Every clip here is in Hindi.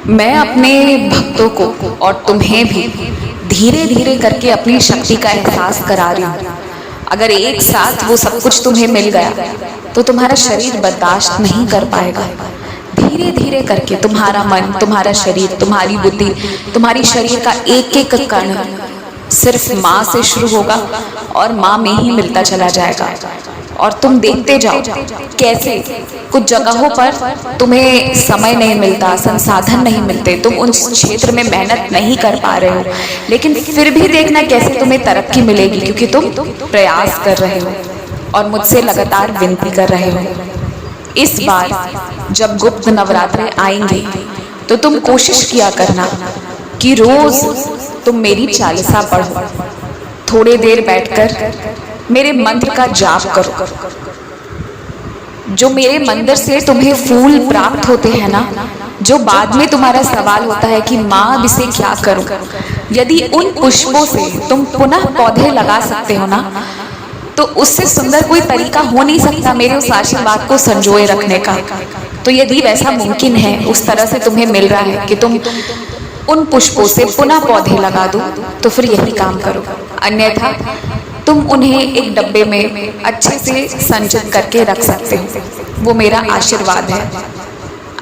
मैं अपने भक्तों को और तुम्हें भी धीरे धीरे करके अपनी शक्ति का एहसास करा रही हूँ। अगर एक साथ वो सब कुछ तुम्हें मिल गया तो तुम्हारा शरीर बर्दाश्त नहीं कर पाएगा। धीरे धीरे करके तुम्हारा मन, तुम्हारा शरीर, तुम्हारी बुद्धि, तुम्हारी शरीर का एक एक कण सिर्फ माँ से शुरू होगा और माँ में ही मिलता चला जाएगा। और तुम देखते जाओ कैसे कुछ जगहों पर तुम्हें समय नहीं मिलता, संसाधन नहीं मिलते, तुम उन क्षेत्र में मेहनत नहीं कर पा रहे हो, लेकिन फिर भी देखना कैसे तुम्हें तरक्की मिलेगी, क्योंकि तुम प्रयास कर रहे हो और मुझसे लगातार विनती कर रहे हो। इस बार जब गुप्त नवरात्रे आएंगे तो तुम कोशिश किया करना कि रोज तुम मेरी चालीसा पढ़ो, थोड़ी देर बैठकर मेरे मंत्र का जाप करो। जो मेरे मंदिर से तुम्हें फूल प्राप्त होते हैं ना, जो बाद में तुम्हारा सवाल होता है कि माँ अब इसे क्या करूं, यदि उन पुष्पों से तुम पुनः पौधे लगा सकते हो ना, तो उससे सुंदर कोई तरीका हो नहीं सकता मेरे उस आशीर्वाद को संजोए रखने का। तो यदि वैसा मुमकिन है, उस तरह से तुम्हें मिल रहा है कि तुम उन पुष्पों से पुनः पौधे लगा दो, तो फिर यही काम करो। अन्यथा तुम उन्हें एक डब्बे में अच्छे से संचित करके रख सकते हो। वो मेरा आशीर्वाद है।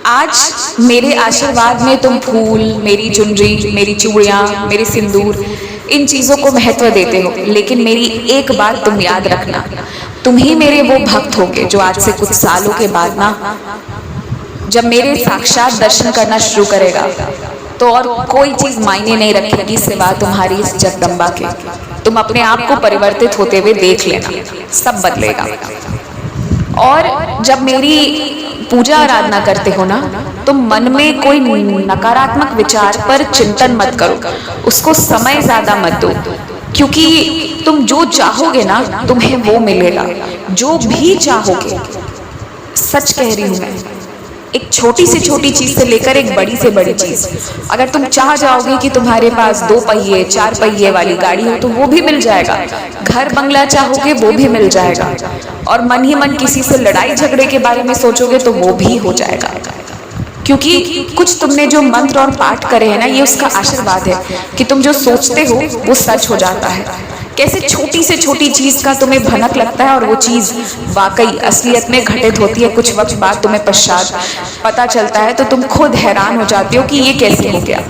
आज मेरे आशीर्वाद में तुम फूल, मेरी चुनरी, मेरी चूड़ियाँ, मेरे सिंदूर, इन चीज़ों को महत्व देते हो, लेकिन मेरी एक बात तुम याद रखना, तुम ही मेरे वो भक्त होगे जो आज से कुछ सालों के बाद ना, जब मेरे साक्षात दर्शन करना शुरू करेगा तो और कोई चीज मायने नहीं रखेगी सिवा तुम्हारी इस जगदम्बा के। तुम अपने आप को परिवर्तित होते हुए देख लेना, सब बदलेगा। और जब मेरी पूजा आराधना करते हो ना, तुम मन में कोई नकारात्मक विचार पर चिंतन मत करो, उसको समय ज्यादा मत दो, क्योंकि तुम जो चाहोगे ना तुम्हें वो मिलेगा। जो भी चाहोगे, सच कह रही हूं मैं, एक छोटी से छोटी चीज से लेकर एक बड़ी से बड़ी चीज, अगर तुम चाह जाओगे कि तुम्हारे पास 2 पहिए 4 पहिए वाली गाड़ी हो तो वो भी मिल जाएगा, घर बंगला चाहोगे वो भी मिल जाएगा, और मन ही मन किसी से लड़ाई झगड़े के बारे में सोचोगे तो वो भी हो जाएगा। क्योंकि कुछ तुमने जो मंत्र और पाठ करे हैं ना, ये उसका आशीर्वाद है कि तुम जो सोचते हो वो सच हो जाता है। कैसे छोटी से छोटी चीज का तुम्हें भनक लगता है और वो चीज वाकई असलियत में घटित होती है। कुछ वक्त बाद तुम्हें पश्चात पता चलता है तो तुम खुद हैरान हो जाते हो कि ये कैसे हो गया।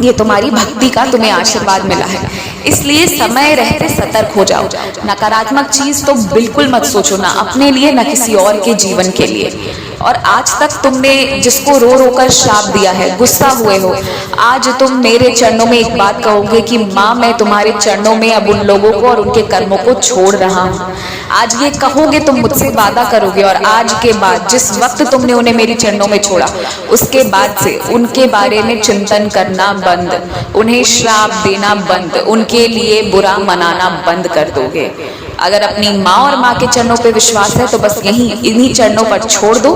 ये तुम्हारी भक्ति का तुम्हें आशीर्वाद मिला है। इसलिए समय रहते सतर्क हो जाओ। नकारात्मक चीज तो बिल्कुल मत सोचो, ना अपने लिए ना किसी और के जीवन के लिए। और आज तक तुमने जिसको रो रो कर श्राप दिया है, गुस्सा हुए हो, आज तुम मेरे चरणों में एक बात कहोगे कि माँ मैं तुम्हारे चरणों में अब उन लोगों को और उनके कर्मों को छोड़ रहा हूँ। आज ये कहोगे, तुम मुझसे वादा करोगे, और आज के बाद जिस वक्त तुमने उन्हें मेरे चरणों में छोड़ा, उसके बाद से उनके बारे में चिंतन करना बंद, उन्हें श्राप देना बंद, उनके लिए बुरा मनाना बंद कर दोगे। अगर अपनी माँ और माँ के चरणों पे विश्वास है तो बस यहीं इन्हीं चरणों पर छोड़ दो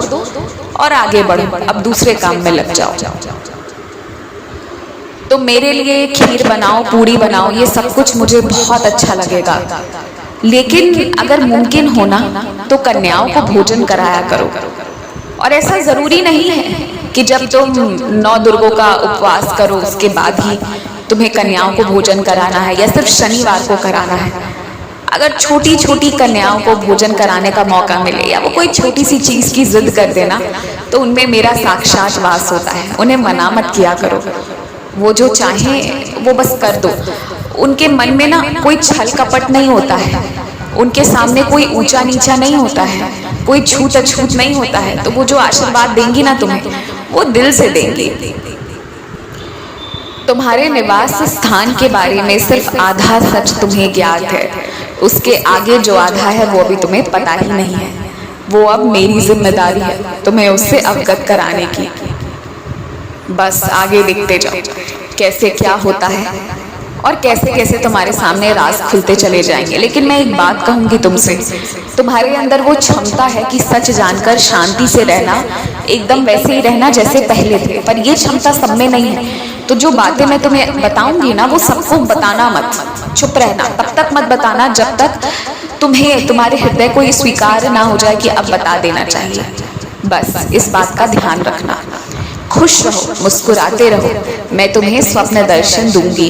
और आगे बढ़ो, अब दूसरे काम में लग जाओ। तो मेरे लिए खीर बनाओ, पूरी बनाओ, ये सब कुछ मुझे बहुत अच्छा लगेगा, लेकिन अगर मुमकिन हो ना तो कन्याओं को भोजन कराया करो। और ऐसा जरूरी नहीं है कि जब तुम 9 दुर्गों का उपवास करो उसके बाद ही तुम्हें कन्याओं को भोजन कराना है, या सिर्फ शनिवार को कराना है। अगर छोटी छोटी कन्याओं को भोजन कराने का मौका मिले, या वो कोई छोटी सी चीज की जिद कर देना, तो उनमें मेरा साक्षात वास होता है। उन्हें मना मत किया करो, वो जो चाहे वो बस कर दो। उनके मन में ना कोई छल कपट नहीं होता है, उनके सामने कोई ऊंचा नीचा नहीं होता है, कोई छूत अछूत नहीं होता है। तो वो जो आशीर्वाद देंगी ना तुम्हें, वो दिल से देंगी। तुम्हारे निवास स्थान के बारे में सिर्फ आधा सच तुम्हें ज्ञात है, उसके आगे जो आधा है वो अभी तुम्हें पता ही नहीं है। वो अब मेरी जिम्मेदारी है तुम्हें उससे अवगत कराने की। बस आगे देखते जाओ कैसे क्या होता है और कैसे कैसे तुम्हारे सामने राज खुलते चले जाएंगे। लेकिन मैं एक बात कहूंगी तुमसे, तुम्हारे अंदर वो क्षमता है कि सच जानकर शांति से रहना, एकदम वैसे ही रहना जैसे पहले थे, पर ये क्षमता सब में नहीं है। तो जो बातें मैं तुम्हें बताऊंगी ना, वो सबको बताना मत, चुप रहना, तब तक मत बताना जब तक तुम्हें तुम्हारे हृदय को ये स्वीकार ना हो जाए कि अब बता देना चाहिए। बस इस बात का ध्यान रखना। खुश रहो, मुस्कुराते रहो, मैं तुम्हें स्वप्न दर्शन दूंगी।